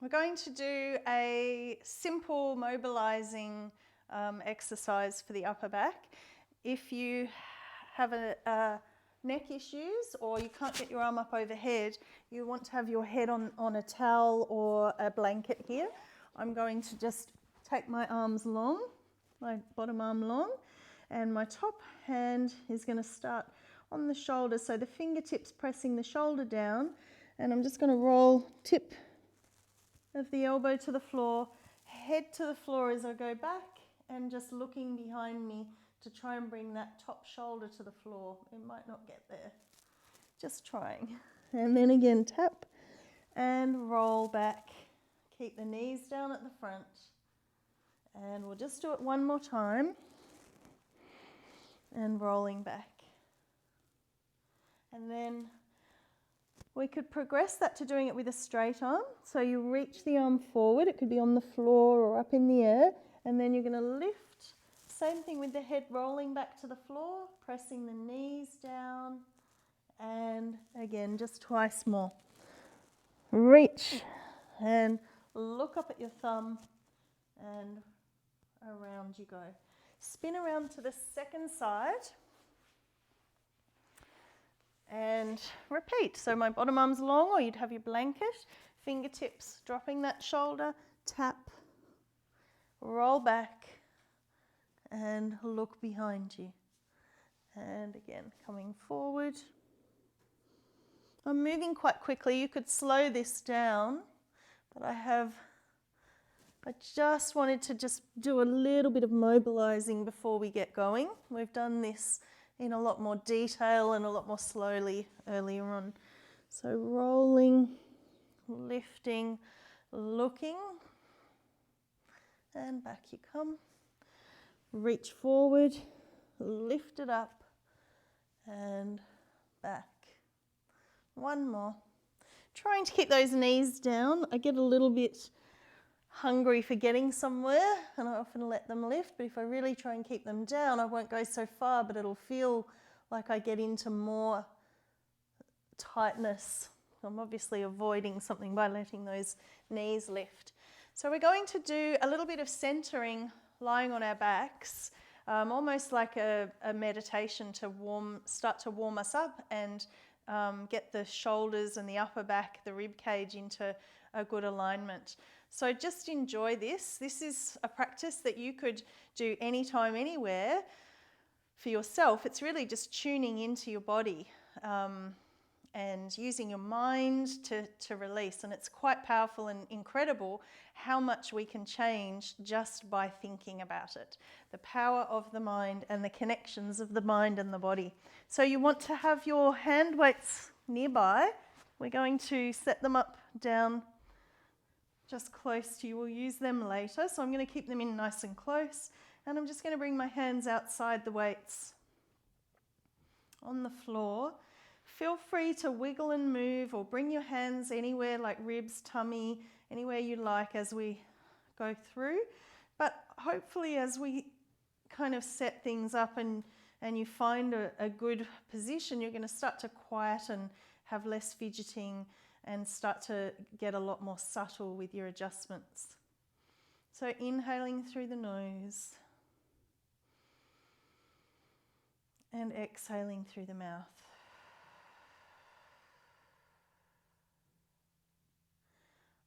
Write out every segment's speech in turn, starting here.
We're going to do a simple mobilizing exercise for the upper back. If you have neck issues or you can't get your arm up overhead, you want to have your head on a towel or a blanket here. I'm going to just take my arms long, my bottom arm long, and my top hand is going to start on the shoulder, so the fingertips pressing the shoulder down, and I'm just going to roll tip of the elbow to the floor, head to the floor as I go back, and just looking behind me to try and bring that top shoulder to the floor. It might not get there, just trying. And then again, tap and roll back. Keep the knees down at the front. And we'll just do it one more time. And rolling back. And then we could progress that to doing it with a straight arm. So you reach the arm forward. It could be on the floor or up in the air. And then you're going to lift. Same thing with the head rolling back to the floor, pressing the knees down. And again, just twice more. Reach and look up at your thumb and around you go. Spin around to the second side. And repeat. So my bottom arm's long, or you'd have your blanket, fingertips dropping that shoulder, tap, roll back, and look behind you. And again, coming forward. I'm moving quite quickly. You could slow this down, but I just wanted to just do a little bit of mobilizing before we get going. We've done this in a lot more detail and a lot more slowly earlier on. So rolling, lifting, looking, and back you come. Reach forward, lift it up, and back. One more. Trying to keep those knees down. I get a little bit hungry for getting somewhere, and I often let them lift, but if I really try and keep them down, I won't go so far, but it'll feel like I get into more tightness. I'm obviously avoiding something by letting those knees lift. So we're going to do a little bit of centering, lying on our backs, almost like a meditation to start to warm us up and get the shoulders and the upper back, the rib cage into a good alignment. So just enjoy this. This is a practice that you could do anytime, anywhere for yourself. It's really just tuning into your body and using your mind to release. And it's quite powerful and incredible how much we can change just by thinking about it. The power of the mind and the connections of the mind and the body. So you want to have your hand weights nearby. We're going to set them up down just close to you. We'll use them later. So I'm going to keep them in nice and close. And I'm just going to bring my hands outside the weights on the floor. Feel free to wiggle and move or bring your hands anywhere like ribs, tummy, anywhere you like as we go through. But hopefully as we kind of set things up and you find a good position, you're going to start to quieten and have less fidgeting and start to get a lot more subtle with your adjustments. So inhaling through the nose and exhaling through the mouth.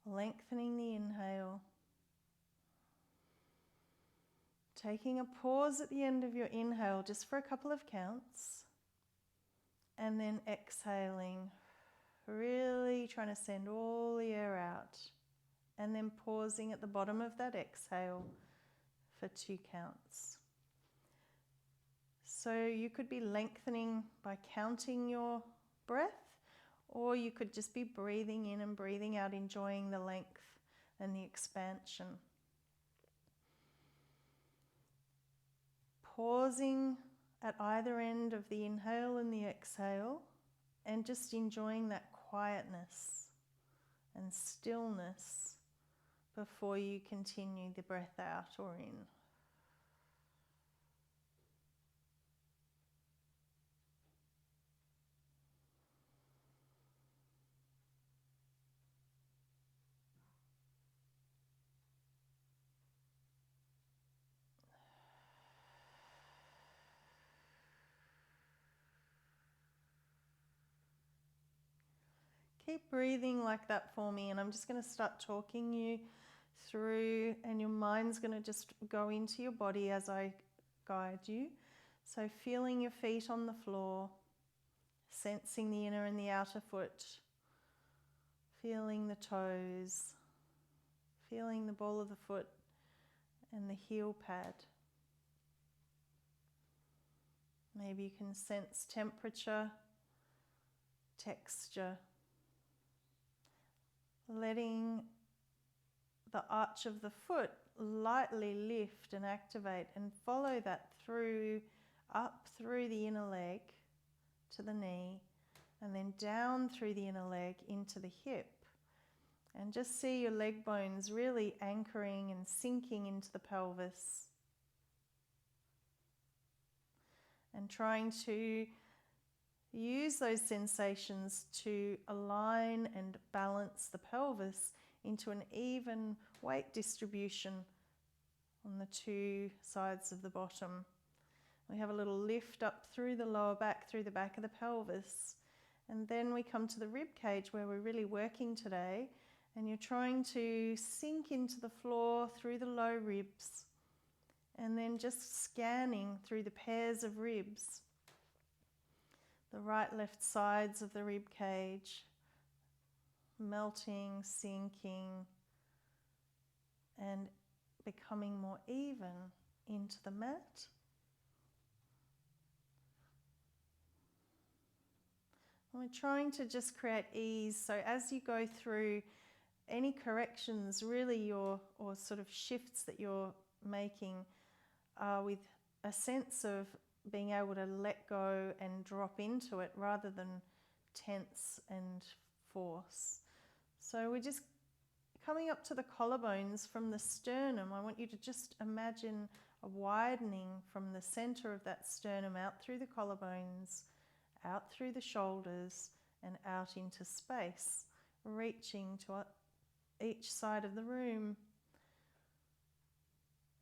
Lengthening the inhale. Taking a pause at the end of your inhale just for a couple of counts. And then exhaling. Really trying to send all the air out. And then pausing at the bottom of that exhale for 2 counts. So you could be lengthening by counting your breath, or you could just be breathing in and breathing out, enjoying the length and the expansion. Pausing at either end of the inhale and the exhale, and just enjoying that quietness and stillness before you continue the breath out or in. keep breathing like that for me, and I'm just going to start talking you through, and your mind's going to just go into your body as I guide you. So feeling your feet on the floor, sensing the inner and the outer foot, feeling the toes, feeling the ball of the foot and the heel pad. Maybe you can sense temperature, texture, letting the arch of the foot lightly lift and activate, and follow that through, up through the inner leg to the knee, and then down through the inner leg into the hip. And just see your leg bones really anchoring and sinking into the pelvis. And trying to use those sensations to align and balance the pelvis into an even weight distribution on the two sides of the bottom. We have a little lift up through the lower back, through the back of the pelvis. And then we come to the rib cage where we're really working today. And you're trying to sink into the floor through the low ribs. And then just scanning through the pairs of ribs, the right, left sides of the rib cage, melting, sinking, and becoming more even into the mat. And we're trying to just create ease. So as you go through any corrections, really or sort of shifts that you're making, with a sense of being able to let go and drop into it rather than tense and force. So we're just coming up to the collarbones from the sternum. I want you to just imagine a widening from the center of that sternum out through the collarbones, out through the shoulders, and out into space, reaching to each side of the room.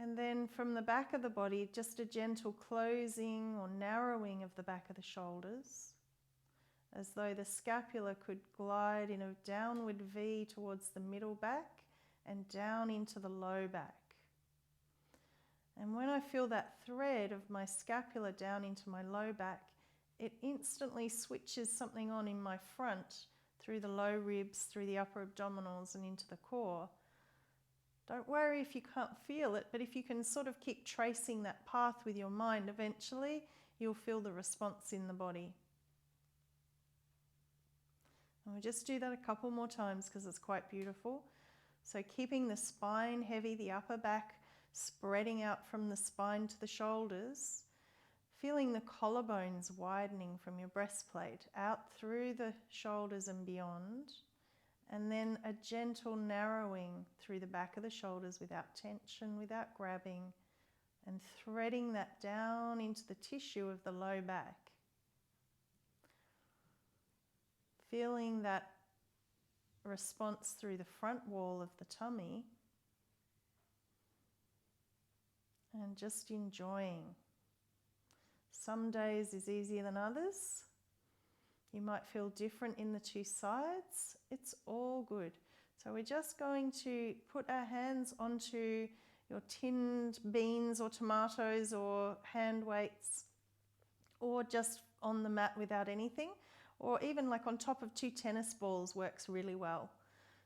And then from the back of the body, just a gentle closing or narrowing of the back of the shoulders, as though the scapula could glide in a downward V towards the middle back and down into the low back. And when I feel that thread of my scapula down into my low back, it instantly switches something on in my front, through the low ribs, through the upper abdominals and into the core. Don't worry if you can't feel it, but if you can sort of keep tracing that path with your mind, eventually you'll feel the response in the body. And we'll just do that a couple more times because it's quite beautiful. So keeping the spine heavy, the upper back spreading out from the spine to the shoulders, feeling the collarbones widening from your breastplate out through the shoulders and beyond. And then a gentle narrowing through the back of the shoulders without tension, without grabbing, and threading that down into the tissue of the low back. Feeling that response through the front wall of the tummy, and just enjoying. Some days is easier than others. You might feel different in the two sides. It's all good. So we're just going to put our hands onto your tinned beans or tomatoes or hand weights, or just on the mat without anything, or even like on top of two tennis balls works really well.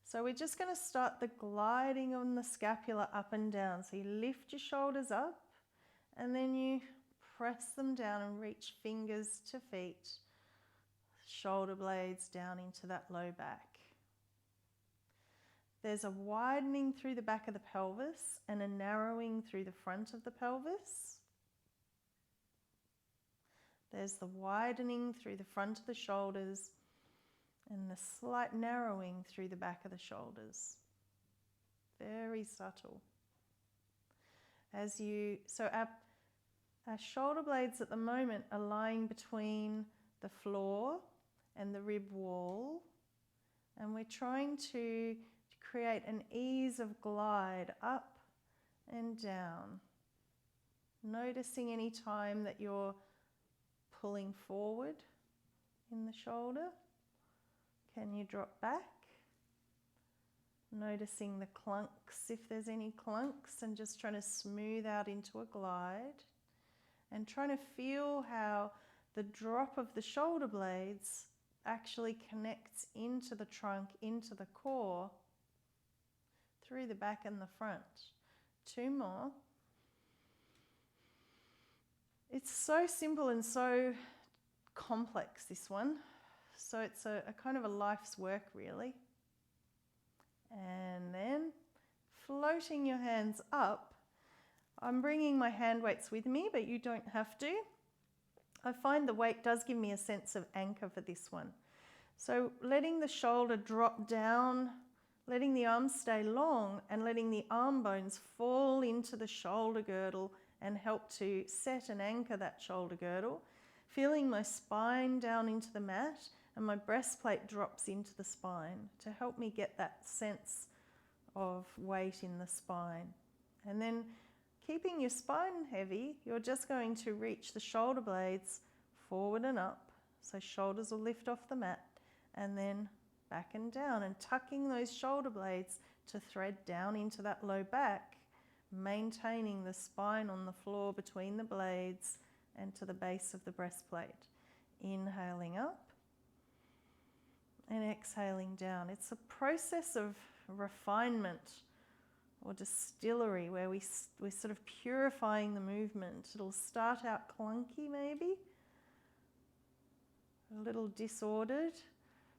So we're just going to start the gliding on the scapula up and down. So you lift your shoulders up and then you press them down and reach fingers to feet, shoulder blades down into that low back. There's a widening through the back of the pelvis and a narrowing through the front of the pelvis. There's the widening through the front of the shoulders and the slight narrowing through the back of the shoulders. Very subtle. So our shoulder blades at the moment are lying between the floor and the rib wall, and we're trying to create an ease of glide up and down, noticing any time that you're pulling forward in the shoulder, Can you drop back? Noticing the clunks, if there's any clunks, and just trying to smooth out into a glide. And trying to feel how the drop of the shoulder blades actually connects into the trunk, into the core, through the back and the front. 2 more. It's so simple and so complex, this one. So it's a kind of a life's work, really. And then floating your hands up. I'm bringing my hand weights with me, but you don't have to. I find the weight does give me a sense of anchor for this one. So letting the shoulder drop down, letting the arms stay long, and letting the arm bones fall into the shoulder girdle and help to set and anchor that shoulder girdle. Feeling my spine down into the mat, and my breastplate drops into the spine to help me get that sense of weight in the spine. And then keeping your spine heavy, you're just going to reach the shoulder blades forward and up. So shoulders will lift off the mat, and then back and down, and tucking those shoulder blades to thread down into that low back, maintaining the spine on the floor between the blades and to the base of the breastplate. Inhaling up and exhaling down. It's a process of refinement or distillery where we're sort of purifying the movement. It'll start out clunky maybe, a little disordered,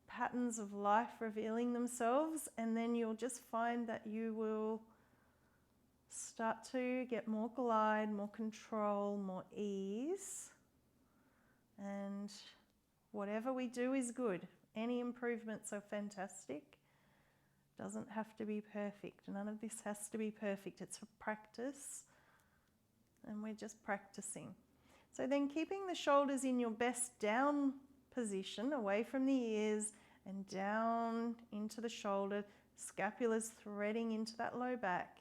patterns of life revealing themselves, and then you'll just find that you will start to get more glide, more control, more ease, and whatever we do is good. Any improvements are fantastic. Doesn't have to be perfect. None of this has to be perfect. It's for practice, and we're just practicing. So then keeping the shoulders in your best down position, away from the ears and down into the shoulder, scapulas threading into that low back.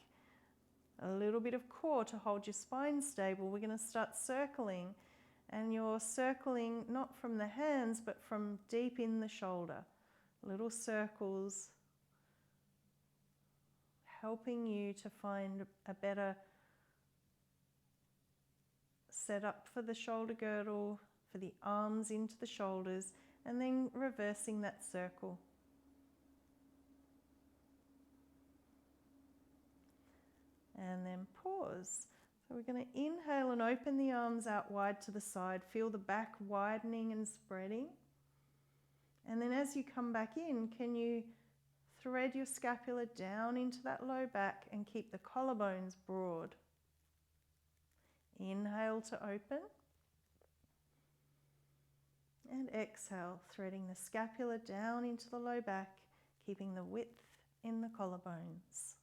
A little bit of core to hold your spine stable. We're going to start circling, and you're circling not from the hands but from deep in the shoulder. Little circles, helping you to find a better setup for the shoulder girdle, for the arms into the shoulders, and then reversing that circle. And then pause. So we're going to inhale and open the arms out wide to the side. Feel the back widening and spreading. And then as you come back in, can you thread your scapula down into that low back and keep the collarbones broad. Inhale to open. And exhale, threading the scapula down into the low back, keeping the width in the collarbones.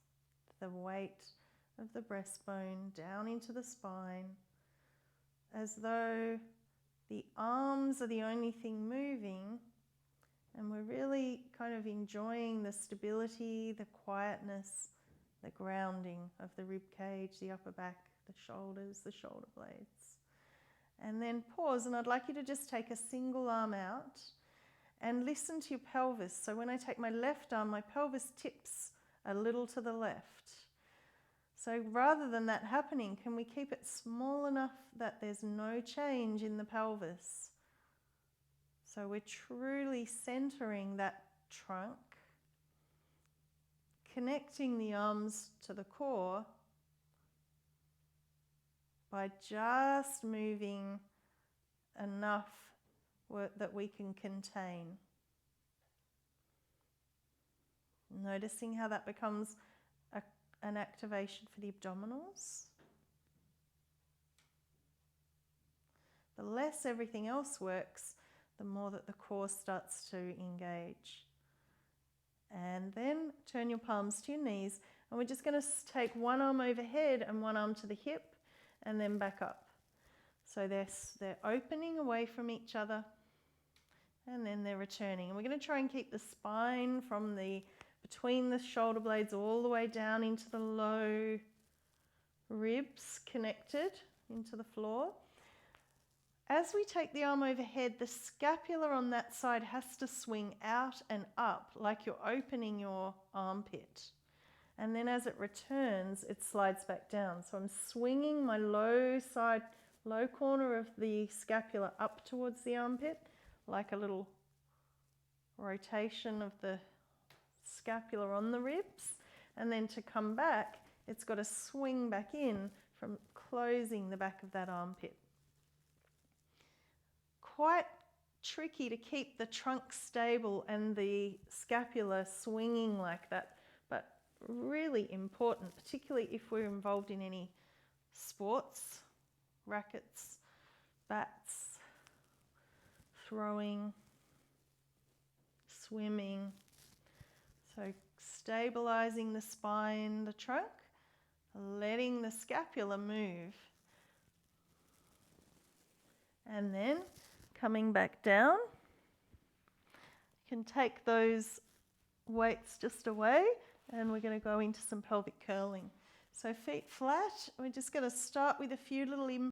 The weight of the breastbone down into the spine, as though the arms are the only thing moving, and we're really kind of enjoying the stability, the quietness, the grounding of the rib cage, the upper back, the shoulders, the shoulder blades. And then pause, and I'd like you to just take a single arm out and listen to your pelvis. So when I take my left arm, my pelvis tips a little to the left. So rather than that happening, can we keep it small enough that there's no change in the pelvis? So we're truly centering that trunk, connecting the arms to the core by just moving enough that we can contain. Noticing how that becomes an activation for the abdominals. The less everything else works, the more that the core starts to engage. And then turn your palms to your knees, and we're just going to take one arm overhead and one arm to the hip, and then back up. So they're opening away from each other, and then they're returning. And we're going to try and keep the spine from between the shoulder blades all the way down into the low ribs, connected into the floor. As we take the arm overhead, the scapula on that side has to swing out and up like you're opening your armpit. And then as it returns, it slides back down. So I'm swinging my low corner of the scapula up towards the armpit, like a little rotation of the scapula on the ribs. And then to come back, it's got to swing back in from closing the back of that armpit. Quite tricky to keep the trunk stable and the scapula swinging like that, but really important, particularly if we're involved in any sports, rackets, bats, throwing, swimming. So stabilizing the spine, the trunk, letting the scapula move. And then coming back down. You can take those weights just away and we're going to go into some pelvic curling. So feet flat, we're just going to start with a few little